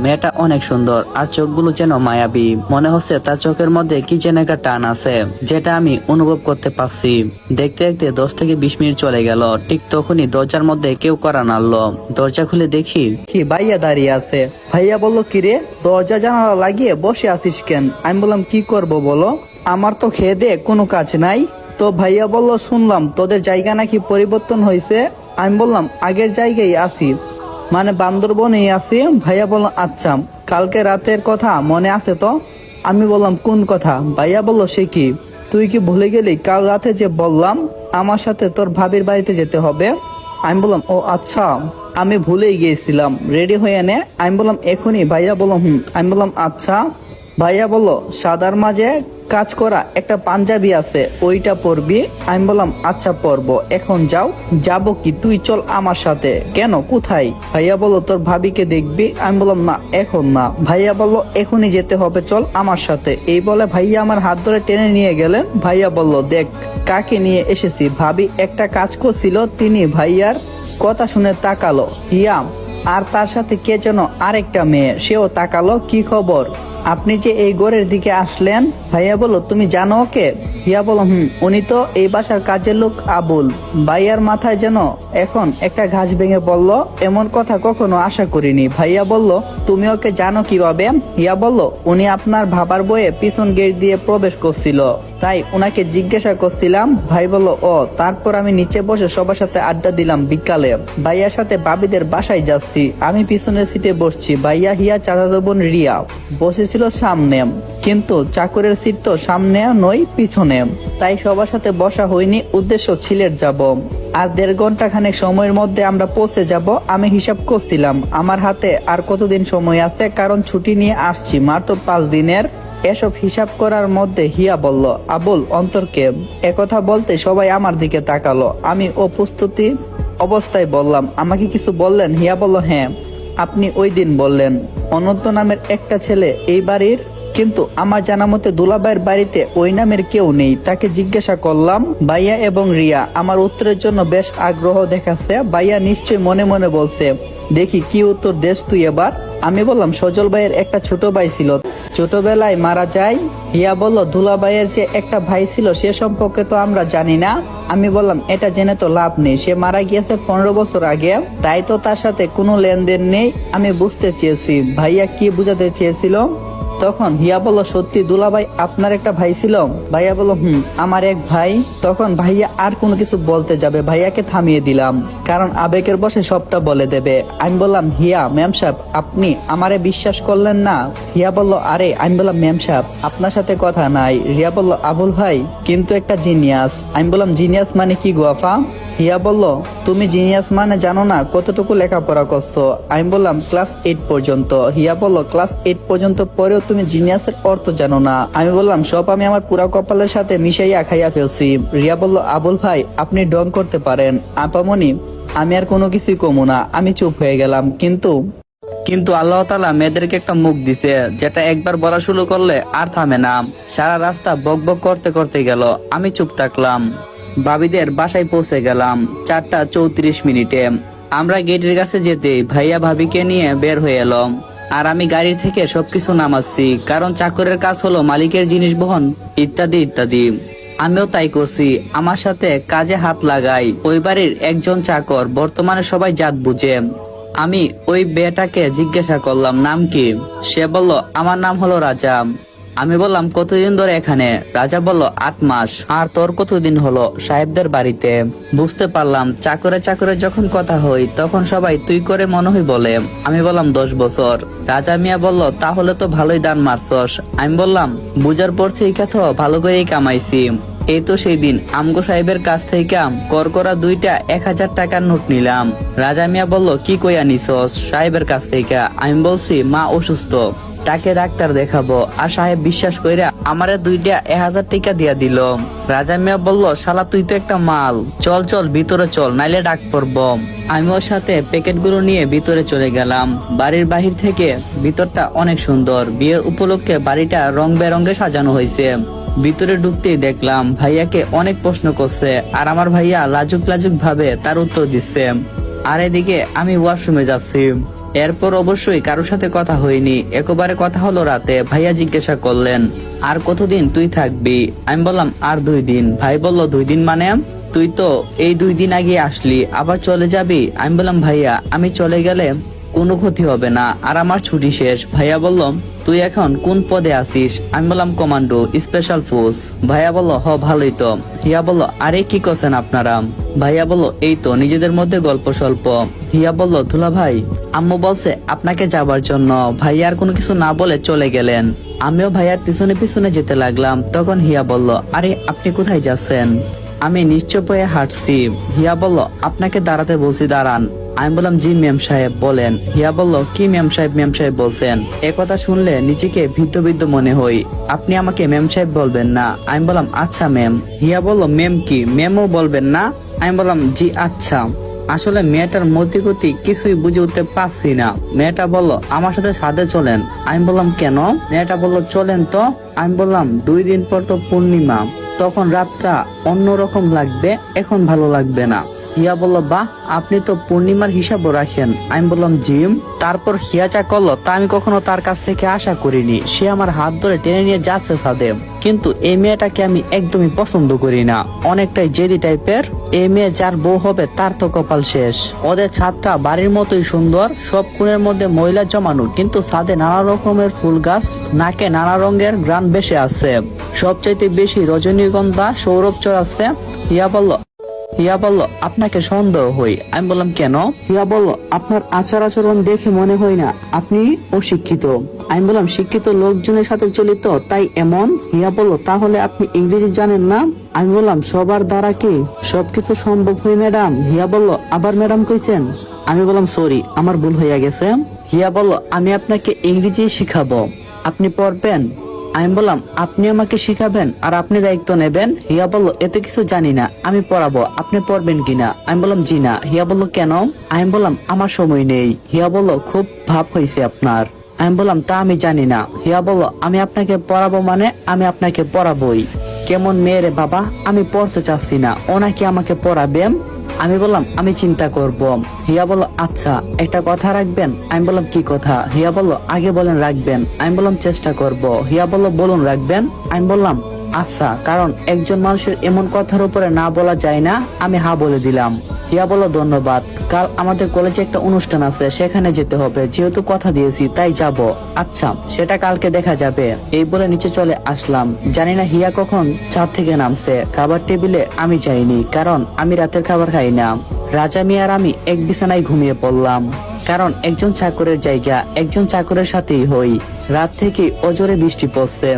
মেয়েটা অনেক সুন্দর আর চোখগুলো যেন মায়াবী। মনে হচ্ছে তার চোখের মধ্যে কি যেন একটা টান আছে, যেটা আমি অনুভব করতে পারছি। দেখতে দেখতে 10 থেকে 20 মিনিট চলে গেল। ঠিক তখনই দরজার মধ্যে কেউ কড়া নাড়লো। দরজা খুলে দেখি কি ভাইয়া দাঁড়িয়ে আছে। ভাইয়া বলল, কিরে দরজা জানালা লাগিয়ে বসে আছিস কেন? আমি বললাম, কি করব বলো, আমার তো খেয়ে দে কোনো কাজ নাই। তো ভাইয়া বলল, শুনলাম তোদের জায়গা নাকি পরিবর্তন হয়েছে। আমি বললাম, আগের জায়গায় আছি, মানে বান্দরবনেই আছি। ভাইয়া বলল, আচ্ছা কালকে রাতের কথা মনে আছে তো? আমি বললাম, কোন কথা? ভাইয়া বলল, সে কি, তুই কি ভুলে গেলি কাল রাতে যে বললাম আমার সাথে তোর ভাবির বাড়িতে যেতে হবে? আমি বললাম, ও আচ্ছা, আমি ভুলেই গিয়েছিলাম, রেডি হয়ে নে। আমি বললাম, এখনই? ভাইয়া বলল, হুম। আমি বললাম, আচ্ছা। ভাইয়া বলল, সাদার মাঝে কাজ করা একটা পাঞ্জাবি আছে, ওইটা পরবি। আমি বললাম, আচ্ছা পরবো। এখন যাও। যাবো কি? তুই চল আমার সাথে। কেন, কোথায়? ভাইয়া বলল, তোর ভাবিকে দেখবি। আমি বললাম, না এখন না। ভাইয়া বলল, এখনই যেতে হবে, চল আমার সাথে। এই বলে ভাইয়া আমার হাত ধরে টেনে নিয়ে গেলেন। ভাইয়া বলল, দেখ কাকে নিয়ে এসেছি। ভাবি একটা কাজ করছিল, তিনি ভাইয়ার কথা শুনে তাকালো। হিয়া আর তার সাথে কে যেন আরেকটা মেয়ে, সেও তাকালো। কি খবর, আপনি যে এই ঘরের দিকে আসলেন? ভাইয়া বলল, তুমি জানো ওকে? হিয়া বলল, হুম, উনি তো এই বাসার কাজের লোক আবুল। ভাইয়ার মাথায় যেন এখন একটা ঘাস ভেঙে বলল, এমন কথা কখনো আশা করিনি। ভাইয়া বলল, তুমি ওকে জানো কিভাবে? হিয়া বলল, উনি আপনার ভাবার বয়ে পিছন গেট দিয়ে প্রবেশ করছিল, তাই উনাকে জিজ্ঞাসা করছিলাম। ভাই বলল, ও। তারপর আমি নিচে বসে সবার সাথে আড্ডা দিলাম। বিকালে ভাইয়ার সাথে বাবিদের বাসায় যাচ্ছি। আমি পিছনের সিটে বসছি, ভাইয়া, হিয়া, চাচাতো বোন রিয়া বসেছিল সামনে, কিন্তু চাকরের সিট তো সামনে নয়, পিছনে, তাই সবার সাথে বসা হয়নি। উদ্দেশ্য সিলেট যাব, আর 1.5 ঘন্টা খানেক সময়ের মধ্যে আমরা পৌঁছে যাব। আমি হিসাব করছিলাম আমার হাতে আর কতদিন সময় আছে, কারণ ছুটি নিয়ে আসছি মাত্র 5 দিনের। এসব হিসাব করার মধ্যে হিয়া বলল, আবুল অন্তরকে। একথা বলতে সবাই আমার দিকে তাকালো। আমি অপ্রস্তুতি অবস্থায় বললাম, আমাকে কিছু বললেন? হিয়া বলল, হ্যাঁ, আপনি ওই দিন বললেন অনন্ত নামের একটা ছেলে এই বাড়ির, কিন্তু আমার জানা মতে দুলাভাইয়ের বাড়িতে ওই নামের কেউ নেই। তাকে জিজ্ঞাসা করলাম। ভাইয়া এবং রিয়া আমার উত্তরের জন্য বেশ আগ্রহ দেখাচ্ছে। ভাইয়া নিশ্চয় মনে মনে বলছে, দেখি কি উত্তর দেশ তুই এবার। আমি বললাম, সজল ভাইয়ের একটা ছোট ভাই ছিল, ছোটবেলায় মারা যায়। হিয়া বলল, দুলাভাইয়ের যে একটা ভাই ছিল সে সম্পর্কে তো আমরা জানি না। আমি বললাম, এটা জেনে তো লাভ নেই, সে মারা গিয়েছে 15 বছর আগে, তাই তো তার সাথে কোনো লেনদেন নেই। আমি বুঝতে চেয়েছি ভাইয়া কি বুঝাতে চেয়েছিল। তখন হিয়া বলল, সত্যি দুলাভাই আপনার একটা ভাই ছিল? ভাইয়া বলল, হুম, আমার এক ভাই। তখন ভাইয়া আর কোনো কিছু বলতে যাবে, ভাইয়াকে থামিয়ে দিলাম, কারণ আবেগের বসে সবটা বলে দেবে। আমি বললাম, হিয়া ম্যাম সাহেব, আপনি আমারে বিশ্বাস করলেন না? হিয়া বলল, আরে। আমি বললাম, ম্যাম সাহেব আপনার সাথে কথা নাই। রিয়া বলল, আবুল ভাই কিন্তু একটা জিনিয়াস। আমি বললাম, জিনিয়াস মানে কি গোয়াফা? হিয়া বলল, তুমি জিনিয়াস মানে জানো না? কতটুকু লেখাপড়া করছো? আমি বললাম, ক্লাস 8 পর্যন্ত। হিয়া বলল, ক্লাস 8 পর্যন্ত পরেও তুমি জিনিয়াসের অর্থ জানো না? আমি বললাম, সব আমি আমার পুরা কপালের সাথে মিশাইয়া খাইয়া ফেলছি। রিয়া বলল, আবুল ভাই আপনি ডং করতে পারেন। আপামনি আমি আর কোনো কিছুই কমু না। আমি চুপ হয়ে গেলাম। কিন্তু আল্লাহ তাআলা মেয়েদেরকে একটা মুখ দিছে, যেটা একবার বলা শুরু করলে আর থামে না। সারা রাস্তা বক বক করতে করতে গেল। আমি চুপ থাকলাম। ভাবিদের বাসায় পৌঁছে গেলাম 4টা 34 মিনিটে। আমরা গেটের কাছে যেতে ভাইয়া ভাবিকে নিয়ে বের হয়ে এলো, আর আমি গাড়ি থেকে সবকিছু নামাচ্ছি, কারণ চাকরের কাজ হলো মালিকের জিনিস বহন ইত্যাদি ইত্যাদি। আমিও তাই করছি, আমার সাথে কাজে হাত লাগাই ওই বাড়ির একজন চাকর, বর্তমানে সবাই জাত বুঝে। আমি ওই মেয়েটাকে জিজ্ঞাসা করলাম, নাম কি? সে বলল, আমার নাম হলো রাজা। আমি বললাম, কতদিন ধরে এখানে? রাজা বলল, 8 মাস। আর তোর কতদিন হলো সাহেবদের বাড়িতে? বুঝতে পারলাম চাকরে চাকরে যখন কথা হই তখন সবাই তুই করে মনে হয় বলে। আমি বললাম, 10 বছর। রাজা মিয়া বলল, তাহলে তো ভালোই দান মারছস। আমি বললাম, বুঝার পর থেকে তো ভালো করেই কামাইছি। এই তো সেই দিন আমগো সাহেবের কাছ থেকে করকরা 2টা 1000 টাকার নোট নিলাম। রাজা মিয়া বলল, কি কইয়া নিছস সাহেবের কাছ থেকে? আমি বলছি, মা অসুস্থ, তাকে ডাক্তার দেখাবো। আর সাহেব বিশ্বাস কইরা আমারে 2টা 1000 টাকা দিয়া দিল। রাজা মিয়া বলল, শালা তুই তো একটা মাল, চল চল ভিতরে চল, নাইলে ডাক পড়বো। আমি ওর সাথে প্যাকেটগুলো নিয়ে ভিতরে চলে গেলাম। বাড়ির বাহির থেকে ভিতরটা অনেক সুন্দর। বিয়ের উপলক্ষে বাড়িটা রং বেরঙে সাজানো হয়েছে। ভিতরে ঢুকতেই দেখলাম ভাইয়াকে অনেক প্রশ্ন করছে, আর আমার ভাইয়া লাজুক লাজুক ভাবে তার উত্তর দিচ্ছে। আর এদিকে আমি ওয়াশরুমে যাচ্ছি। এরপর অবশ্যই কারোর সাথে কথা হয়নি, একবারে কথা হলো রাতে। ভাইয়া জিজ্ঞাসা করলেন আর কতদিন তুই থাকবি? আমি বললাম আর 2 দিন। ভাই বলল 2 দিন মানে? তুই তো এই 2 দিন আগে আসলি, আবার চলে যাবি? আমি বললাম ভাইয়া আমি চলে গেলে কোনো ক্ষতি হবে না, আর আমার ছুটি শেষ। ভাইয়া বলল তুই এখন কোন পদে আছিস? আমি বললাম কমান্ডো, স্পেশাল ফোর্স। ভাইয়া বলল ভালোই তো। হিয়া বলল আরে কি করছেন আপনারা? ভাইয়া বলল এই তো নিজেদের মধ্যে গল্প স্বল্প। হিয়া বলল দুলা ভাই আম্মু বলছে আপনাকে যাবার জন্য। ভাইয়া আর কোনো কিছু না বলে চলে গেলেন। আমিও ভাইয়ার পিছনে পিছনে যেতে লাগলাম। তখন হিয়া বলল আরে আপনি কোথায় যাচ্ছেন? আমি নিশ্চয় হয়ে হাঁটছি। হিয়া বলল আপনাকে দাঁড়াতে বলছি, দাঁড়ান। আমি বললাম জি ম্যাম সাহেব বলেন। হিয়া বলল কি ম্যাম সাহেব বলছেন? কথা শুনলে নিজেকে ভীত মনে হই। আপনি আমাকে ম্যাম সাহেব বলবেন না। আমি বললাম আচ্ছা ম্যাম। হিয়া বলল ম্যাম কি, ম্যামও বলবেন না? আমি বললাম জি আচ্ছা। আসলে মেয়েটার মতিগতি কিছুই বুঝে উঠতে পারছি না। মেয়েটা বলল আমার সাথে ছাদে চলেন। আমি বললাম কেন? মেয়েটা বলল চলেন তো। আমি বললাম 2 দিন পর তো পূর্ণিমা, তখন রাতটা অন্যরকম লাগবে, এখন ভালো লাগবে না। হিয়া বলল বাহ আপনি তো পূর্ণিমার হিসাবও রাখেন। আমি বললাম জিম। তারপর হিয়া চা করলো তা আমি কখনো তার কাছ থেকে আশা করিনি। সে আমার হাত ধরে টেনে নিয়ে যাচ্ছে ছাদে, কিন্তু এই মেয়েটাকে আমি একদমই পছন্দ করি না, অনেকটাই জেদি টাইপের। এই মেয়ে যার বউ হবে তার তো কপাল শেষ। ওদের ছাদটা বাড়ির মতোই সুন্দর, সব কোণের মধ্যে ময়লা জমানো, কিন্তু ছাদে নানা রকমের ফুল গাছ, নাকে নানা রঙের গ্রান বেশে আছে। সবচাইতে বেশি রজনীগন্ধা সৌরভ চড়াচ্ছে। হিয়া বলল আপনাকে সন্দেহ হই। আমি বললাম কেন? হিয়া বলল আপনার আচার আচরণ দেখে মনে হয় না আপনি অশিক্ষিত। আমি বললাম শিক্ষিত লোকজনের সাথে চলিত তাই এমন। হিয়া বলল তাহলে আপনি ইংরেজি জানেন না? আমি বললাম সবার দ্বারা কি সবকিছু সম্ভব হয় ম্যাডাম? হিয়া বলল আবার ম্যাডাম কইছেন? আমি বললাম সরি আমার ভুল হয়ে গেছে। হিয়া বলল আমি আপনাকে ইংরেজি শিখাবো, আপনি পড়বেন? আমি বললাম আপনি আমাকে শিখাবেন আর আপনি দায়িত্ব নেবেন? হিয়া বলল এতে কিছু জানি না, আমি পড়াবো, আপনি পড়বেন কিনা? আমি বললাম জি না। হিয়া বলল কেন? আমি বললাম আমার সময় নেই। হিয়া বলল খুব ভাব হয়েছে আপনার। আমি বললাম তা আমি জানি না। হিয়া বলল আমি আপনাকে পড়াবো মানে আমি আপনাকে পড়াবোই। কেমন মেয়ে রে বাবা, আমি পড়তে চাচ্ছি না, ও নাকি আমাকে পড়াবে। আমি বললাম আমি চিন্তা করব। হিয়া বলল আচ্ছা একটা কথা রাখবেন? আমি বললাম কি কথা? হিয়া বলল আগে বলেন রাখবেন। আমি বললাম চেষ্টা করব। হিয়া বলল বলুন রাখবেন। আমি বললাম আচ্ছা, কারণ একজন মানুষের এমন কথার উপরে না বলা যায় না। আমি হা বলে দিলাম। হিয়া বলল ধন্যবাদ, কাল আমাদের কলেজে একটা অনুষ্ঠান আছে, সেখানে যেতে হবে, যেহেতু কথা দিয়েছি তাই যাব। আচ্ছা সেটা কালকে দেখা যাবে। এই বলে নিচে চলে আসলাম। জানি না হিয়া কখন ছাদ থেকে নামছে। খাবার টেবিলে আমি যাইনি, কারণ আমি রাতের খাবার খাই না। রাজা মিয়া আর আমি এক বিছানায় ঘুমিয়ে পড়লাম, কারণ একজন চাকরের জায়গা একজন চাকরের সাথেই হই। রাত থেকে অজরে বৃষ্টি পড়ছে।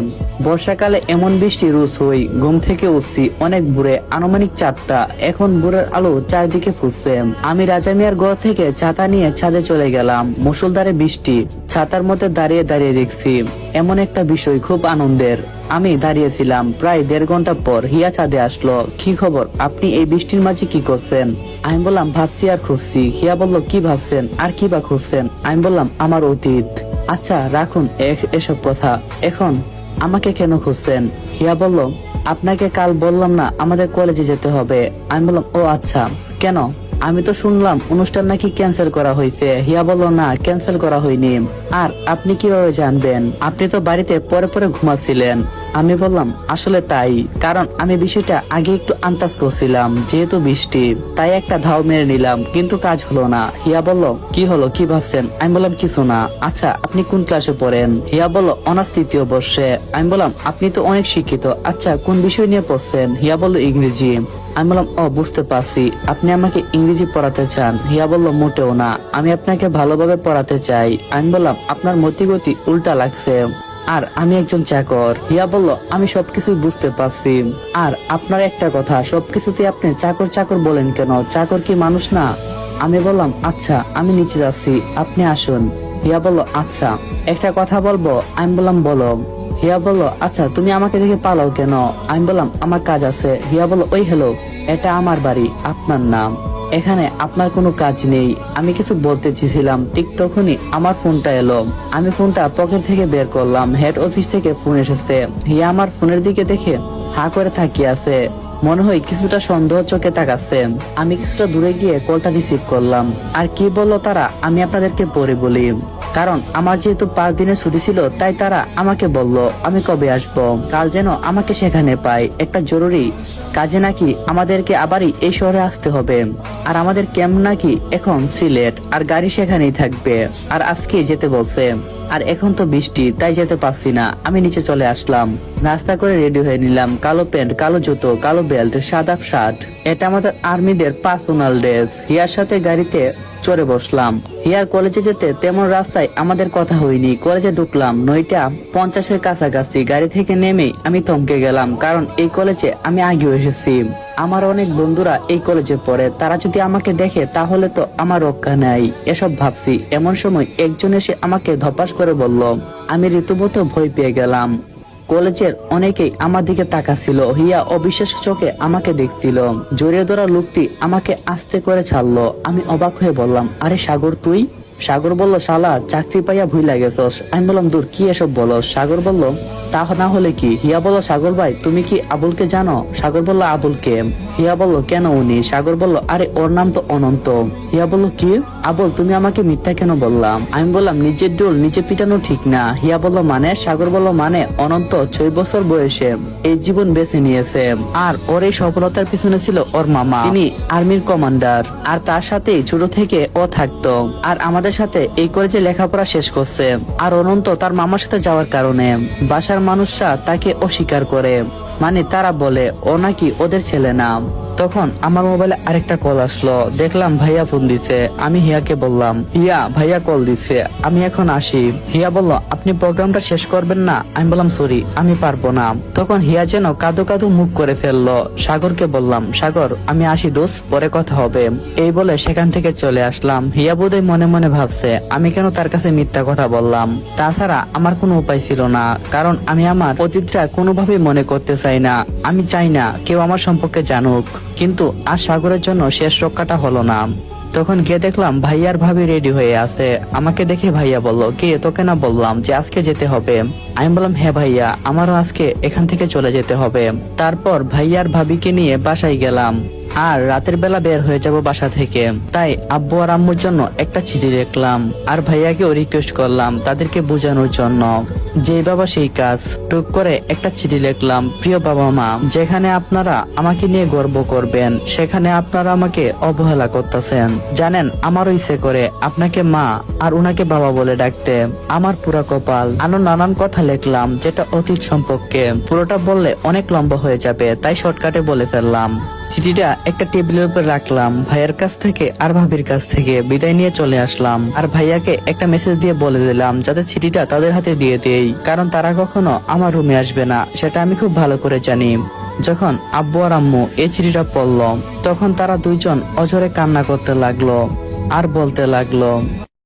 বর্ষাকালে এমন বৃষ্টি রোজ হই। ঘুম থেকে উঠছি অনেক ভোরে, আনুমানিক 4টা। এখন ভোরের আলো চারদিকে ফুটছে। আমি রাজা মিয়ার ঘর থেকে ছাতা নিয়ে ছাদে চলে গেলাম। মুষলধারে বৃষ্টি, ছাতার মধ্যে দাঁড়িয়ে দাঁড়িয়ে দেখছি। এমন একটা বিষয় খুব আনন্দের। আমি দাঁড়িয়েছিলাম প্রায় 1.5 ঘন্টা পর হিয়া ছাদে আসলো। কি খবর, আপনি এই বৃষ্টির মাঝে কি করছেন? আমি বললাম ভাবছি আর খুঁজছি। হিয়া বলল কি ভাবছেন আর কি বা খুঁজছেন? আমি বললাম আমার অতীত। আচ্ছা রাখুন এসব কথা, এখন আমাকে কেন খুঁজছেন? হিয়া বলল আপনাকে কাল বললাম না আমাদের কলেজে যেতে হবে। আমি বললাম ও আচ্ছা, কেন? আমি তো শুনলাম অনুষ্ঠান নাকি ক্যান্সেল করা হয়েছে। হিয়া বলল না ক্যান্সেল করা হয়নি। আর আপনি কিভাবে জানবেন? আপনি তো বাড়িতে পরে পরে ঘুমাচ্ছিলেন। আমি বললাম আসলে তাই, কারণ আমি বিষয়টা আগে একটু আন্দাজ করছিলাম, যেহেতু বৃষ্টি তাই একটা ধাও মেরে নিলাম, কিন্তু কাজ হলো না। হিয়া বলল কি হলো, কি ভাবছেন? আমি বললাম কিছু না। আচ্ছা আপনি কোন ক্লাসে পড়েন? হিয়া বলল অনার্স 3য় বর্ষে। আমি বললাম আপনি তো অনেক শিক্ষিত, আচ্ছা কোন বিষয় নিয়ে পড়ছেন? হিয়া বলল ইংরেজি। আমি বললাম ও বুঝতে পারছি, আপনি আমাকে ইংরেজি পড়াতে চান। হিয়া বলল মোটেও না, আমি আপনাকে ভালোভাবে পড়াতে চাই। আমি বললাম আপনার মতিগতি উল্টা লাগছে, আর আমি একজন চাকর। হিয়া বলল আমি সবকিছুই বুঝতে পারছি, আর আপনার একটা কথা, সবকিছুতে আপনি চাকর চাকর বলেন কেন? চাকর কি মানুষ না? আমি বললাম আচ্ছা আমি নিচে যাচ্ছি, আপনি আসুন। হিয়া বলল আচ্ছা একটা কথা বলবো। আমি বললাম বলো। হিয়া বলল আচ্ছা তুমি আমাকে দেখে পালাও কেন? আমি বললাম আমার কাজ আছে। হিয়া বলল ওই হ্যালো, এটা আমার বাড়ি, আপনার নাম, এখানে আপনার কোনো কাজ নেই। আমি কিছু বলতে চেয়েছিলাম, ঠিক তখনই আমার ফোনটা এলো। আমি ফোনটা পকেট থেকে বের করলাম, হেড অফিস থেকে ফোন এসেছে। হিয়া আমার ফোনের দিকে দেখে হা করে তাকিয়ে আছে, মনে হয় কিছুটা সন্দেহ চোখে তাকাচ্ছে। আমি কিছুটা দূরে গিয়ে কলটা রিসিভ করলাম। আর কি বললো তারা আমি আপনাদেরকে পরে বলি, কারণ আমার যেহেতু 5 দিনের ছুটি ছিল তাই তারা আমাকে বলল আমি কবে আসবো, কাল যেন আমাকে সেখানে পাই, একটা জরুরি কাজে নাকি আমাদেরকে আবারই এই শহরে আসতে হবে। আর আমাদের ক্যাম্প নাকি এখন সিলেট, আর গাড়ি সেখানেই থাকবে, আর আজকে যেতে বলছে। আর এখন তো বৃষ্টি, তাই যেতে পারছি না। আমি নিচে চলে আসলাম, নাস্তা করে রেডি হয়ে নিলাম। কালো প্যান্ট, কালো জুতো, কালো বেল্ট, সাদা শার্ট। এটা আমাদের আর্মিদের পার্সোনাল ড্রেস। হিয়ার সাথে গাড়িতে চড়ে বসলাম। হিয়ার কলেজে যেতে তেমন রাস্তায় আমাদের কথা হয়নি। কলেজে ঢুকলাম 9:50-এর কাছাকাছি। গাড়ি থেকে নেমেই আমি থমকে গেলাম, কারণ এই কলেজে আমি আগেও এসেছি। আমার অনেক বন্ধুরা এই কলেজে পড়ে, তারা যদি আমাকে দেখে তাহলে তো আমার রক্ষা নাই, এসব ভাবছি। এমন সময় একজন এসে আমাকে ধপাস করে বলল। আমি রীতিমতো ভয় পেয়ে গেলাম। কলেজের অনেকেই আমার দিকে তাকাচ্ছিল। হিয়া অবিশ্বাস চোখে আমাকে দেখছিল। জড়িয়ে ধরা লোকটি আমাকে আস্তে করে ছাড়লো। আমি অবাক হয়ে বললাম, আরে সাগর তুই? সাগর বলল, শালা চাকরি পাইয়া ভুইলা গেছস। আমি বললাম, দূর, কি এসব বলস? সাগর বলল, তা না হলে কি? হিয়া বলল, সাগর ভাই তুমি কি আবুলকে জানো? সাগর বলল, আবুলকে? হিয়া বলল, কেন উনি? সাগর বলল, আরে ওর নাম তো অনন্ত। হিয়া বলল, কি? আবুল তুমি আমাকে মিথ্যা কেন বললাম? আমি বললাম, নিজের ডোল নিজে পিটানো ঠিক না। হিয়া বলল, মানে? সাগর বলল, মানে অনন্ত 6 বছর বয়সে এই জীবন বেছে নিয়েছে, আর ওর এই সফলতার পিছনে ছিল ওর মামা। তিনি আর্মির কমান্ডার, আর তার সাথেই ছোট থেকে ও থাকতো, আর আমাদের সাথে এই কলেজে লেখাপড়া শেষ করছে। আর অনন্ত তার মামার সাথে যাওয়ার কারণে বাসার মানুষরা তাকে অস্বীকার করে, মানে তারা বলে ও নাকি ওদের ছেলে না। তখন আমার মোবাইলে আরেকটা কল আসলো, দেখলাম ভাইয়া ফোন দিছে। আমি হিয়াকে বললাম, হিয়া ভাইয়া কল দিছে, আমি এখন আসি। হিয়া বলল, আপনি প্রোগ্রামটা শেষ করবেন না? আমি বললাম, সরি আমি পারবো না। তখন হিয়া যেন কাঁদো কাঁদো মুখ করে ফেললো। সাগরকে বললাম, সাগর আমি আসি দোস্ত, পরে কথা হবে। এই বলে সেখান থেকে চলে আসলাম। হিয়া বোধহয় মনে মনে ভাবছে আমি কেন তার কাছে মিথ্যা কথা বললাম। তাছাড়া আমার কোনো উপায় ছিল না, কারণ আমি আমার অতীতটা কোনোভাবেই মনে করতে চাই না। আমি চাই না কেউ আমার সম্পর্কে জানুক, কিন্তু আজ সাগরের জন্য শেষ রক্ষাটা হলো না। তখন গিয়ে দেখলাম ভাইয়ার ভাবি রেডি হয়ে আছে। আমাকে দেখে ভাইয়া বলল, কে তোকে না বললাম যে আজকে যেতে হবে? আমি বললাম, হ্যাঁ ভাইয়া, আমারও আজকে এখান থেকে চলে যেতে হবে। তারপর ভাইয়ার ভাবিকে নিয়ে বাসায় গেলাম, আর রাতের বেলা বের হয়ে যাব বাসা থেকে। তাই আব্বু আর আম্মুর জন্য একটা চিঠি লিখলাম, আর ভাইয়াকেও রিকোয়েস্ট করলাম তাদেরকে বোঝানোর জন্য। যেই বাবা সেই কাজ। টুক করে একটা চিঠি লিখলাম, প্রিয় বাবা মা, যেখানে আপনারা আমাকে নিয়ে গর্ব করবেন সেখানে আপনারা আমাকে অবহেলা করতেছেন। জানেন আমারও ইচ্ছে করে আপনাকে মা আর উনাকে বাবা বলে ডাকতে। আমার পুরা কপাল। আরো নানান কথা লিখলাম যেটা অতীত সম্পর্কে। পুরোটা বললে অনেক লম্বা হয়ে যাবে, তাই শর্টকাটে বলে ফেললাম। চিঠিটা একটা টেবিলের উপর রাখলাম। ভাইয়ের কাছ থেকে আর ভাবির কাছ থেকে বিদায় নিয়ে চলে আসলাম, আর ভাইয়াকে একটা মেসেজ দিয়ে বলে দিলাম যাতে চিঠিটা তাদের হাতে দিয়ে দেই, কারণ তারা কখনো আমার রুমে আসবে না, সেটা আমি খুব ভালো করে জানি। যখন আব্বু আর আম্মু এই চিঠিটা পড়ল, তখন তারা দুইজন অঝরে কান্না করতে লাগলো আর বলতে লাগলো,